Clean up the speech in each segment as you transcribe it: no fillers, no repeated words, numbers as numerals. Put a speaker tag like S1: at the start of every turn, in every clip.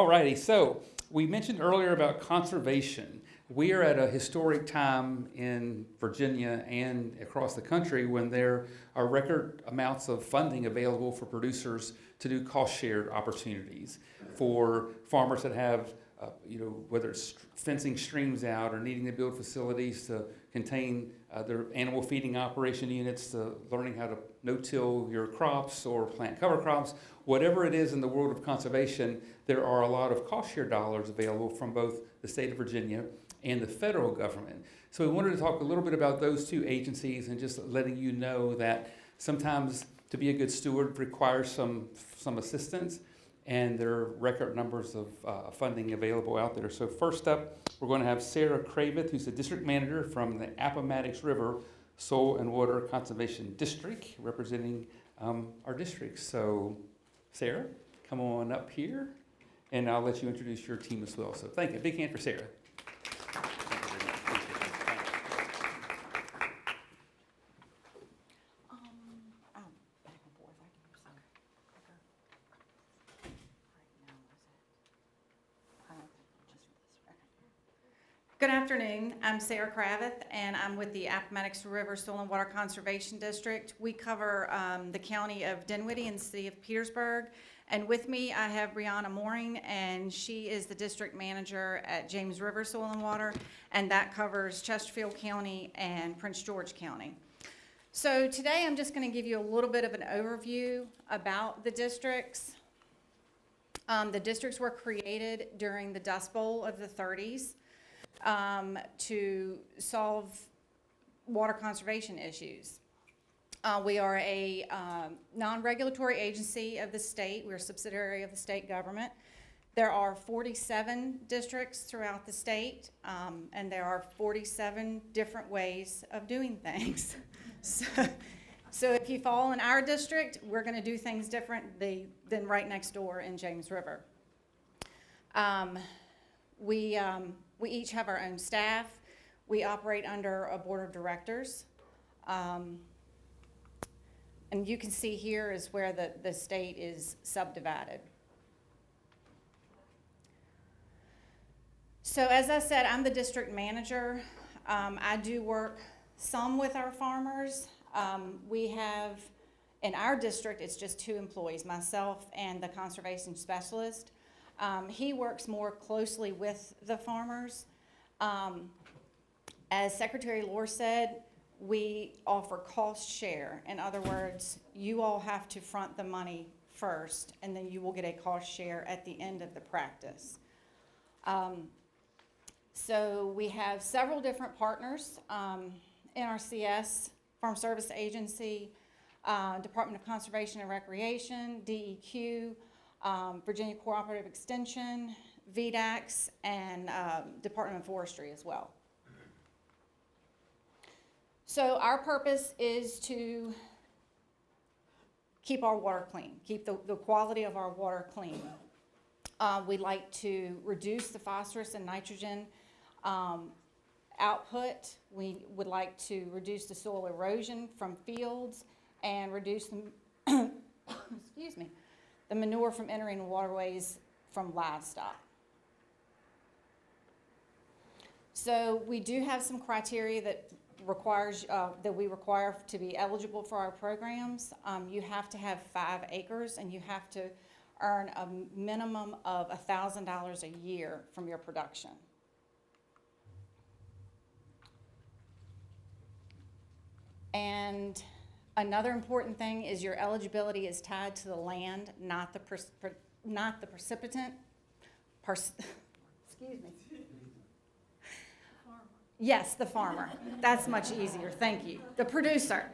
S1: Alrighty, so we mentioned earlier about conservation. We are at a historic time in Virginia and across the country when there are record amounts of funding available for producers to do cost shared opportunities for farmers that have, whether it's fencing streams out or needing to build facilities to contain their animal feeding operation units, to learning how to no-till your crops or plant cover crops. Whatever it is in the world of conservation, there are a lot of cost share dollars available from both the state of Virginia and the federal government. So we wanted to talk a little bit about those two agencies and just letting you know that sometimes to be a good steward requires some assistance, and there are record numbers of funding available out there. So first up, we're going to have Sarah Kravith, who's the district manager from the Appomattox River Soil and Water Conservation District, representing our district. So Sarah, come on up here, and I'll let you introduce your team as well. So thank you. Big hand for Sarah.
S2: Good afternoon. I'm Sarah Kravith, and I'm with the Appomattox River Soil and Water Conservation District. We cover the county of Dinwiddie and the city of Petersburg. And with me, I have Brianna Mooring, and she is the district manager at James River Soil and Water, and that covers Chesterfield County and Prince George County. So today, I'm just going to give you a little bit of an overview about the districts. The districts were created during the Dust Bowl of the 30s. To solve water conservation issues. We are a non-regulatory agency of the state. We're a subsidiary of the state government. There are 47 districts throughout the state, and there are 47 different ways of doing things. So if you fall in our district, we're going to do things differently than right next door in James River. We each have our own staff. We operate under a board of directors. And you can see here is where the state is subdivided. So as I said, I'm the district manager. I do work some with our farmers. We have, in our district, it's just 2 employees, myself and the conservation specialist. He works more closely with the farmers. As Secretary Lohr said, we offer cost share. In other words, you all have to front the money first, and then you will get a cost share at the end of the practice. So we have several different partners, NRCS, Farm Service Agency, Department of Conservation and Recreation, DEQ, Virginia Cooperative Extension, VDAX, and Department of Forestry as well. So our purpose is to keep our water clean, keep the quality of our water clean. We like to reduce the phosphorus and nitrogen output. We would like to reduce the soil erosion from fields and reduce the, excuse me, the manure from entering waterways from livestock. So we do have some criteria that we require to be eligible for our programs. You have to have 5 acres, and you have to earn a minimum of $1,000 a year from your production. And another important thing is your eligibility is tied to the land, not the precipitant. Excuse me. Yes, the farmer. That's much easier. Thank you. The producer.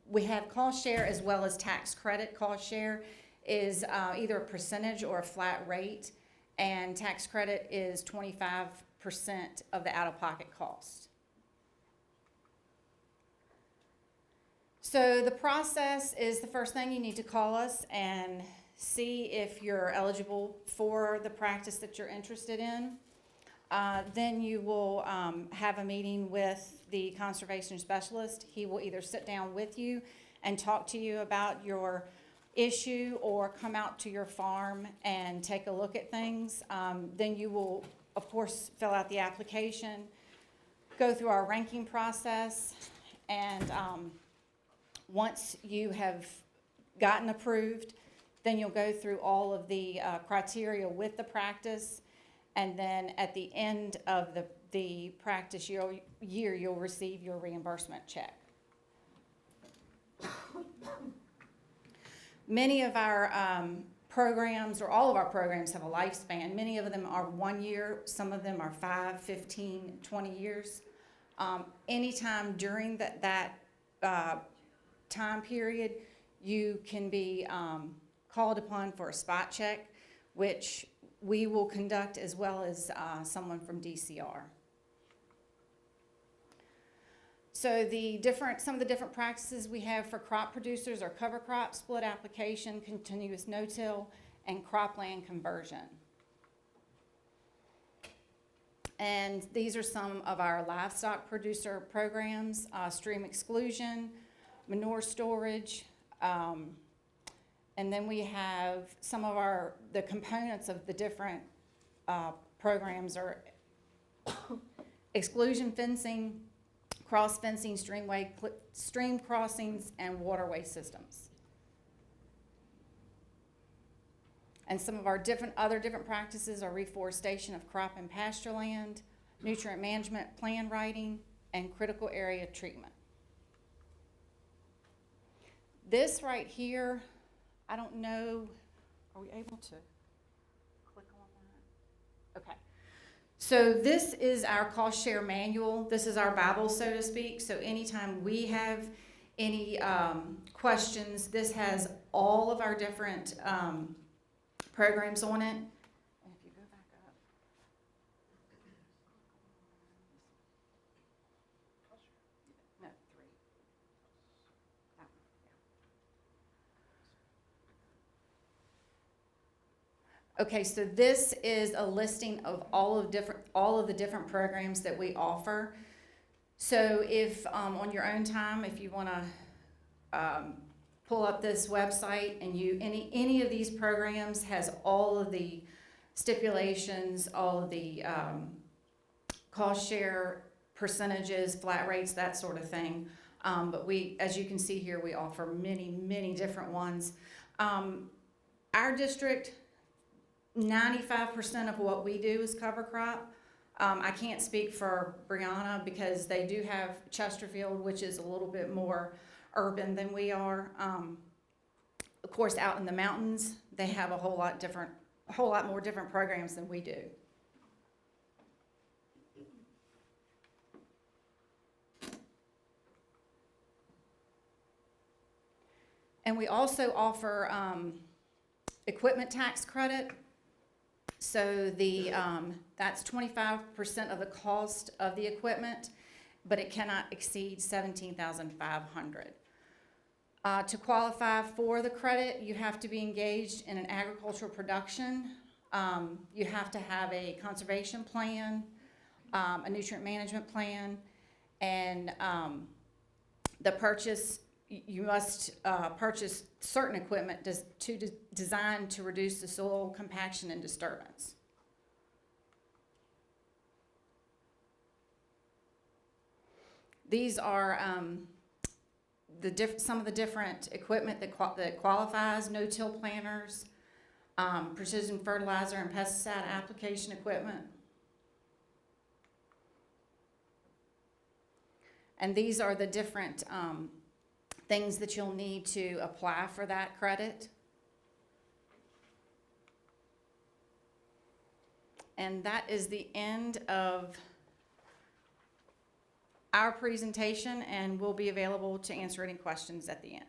S2: We have cost share as well as tax credit. Cost share is either a percentage or a flat rate, and tax credit is 25% of the out-of-pocket cost. So the process is the first thing you need to call us and see if you're eligible for the practice that you're interested in. Then you will have a meeting with the conservation specialist. He will either sit down with you and talk to you about your issue or come out to your farm and take a look at things. Then you will, of course, fill out the application, go through our ranking process, and once you have gotten approved, then you'll go through all of the criteria with the practice, and then at the end of the practice year, you'll receive your reimbursement check. Many of our programs, or all of our programs, have a lifespan. Many of them are 1 year, some of them are 5, 15, 20 years. Anytime during that time period, you can be called upon for a spot check, which we will conduct, as well as someone from DCR. So some of the different practices we have for crop producers are cover crop, split application, continuous no-till, and cropland conversion. And these are some of our livestock producer programs: stream exclusion, manure storage, and then we have some of the components of the different programs are exclusion fencing, cross fencing, stream crossings, and waterway systems. And some of our other different practices are reforestation of crop and pasture land, nutrient management plan writing, and critical area treatment. This right here, I don't know, are we able to click on that? Okay. So this is our cost share manual. This is our Bible, so to speak. So anytime we have any questions, this has all of our different programs on it. And if you go back up. No, 3. That one, yeah. Okay, so this is a listing of all of the different programs that we offer. So if on your own time, if you want to pull up this website, and any of these programs has all of the stipulations, all of the cost share percentages, flat rates, that sort of thing. But as you can see here, we offer many different ones. Our district, 95% of what we do is cover crop. I can't speak for Brianna because they do have Chesterfield, which is a little bit more urban than we are. Of course, out in the mountains, they have a whole lot more different programs than we do. And we also offer equipment tax credit. So that's 25% of the cost of the equipment, but it cannot exceed $17,500. To qualify for the credit, you have to be engaged in an agricultural production. You have to have a conservation plan, a nutrient management plan, and you must purchase certain equipment designed to reduce the soil compaction and disturbance. These are some of the different equipment that qualifies: no-till planters, precision fertilizer and pesticide application equipment. And these are the different things that you'll need to apply for that credit. And that is the end of our presentation, and we'll be available to answer any questions at the end.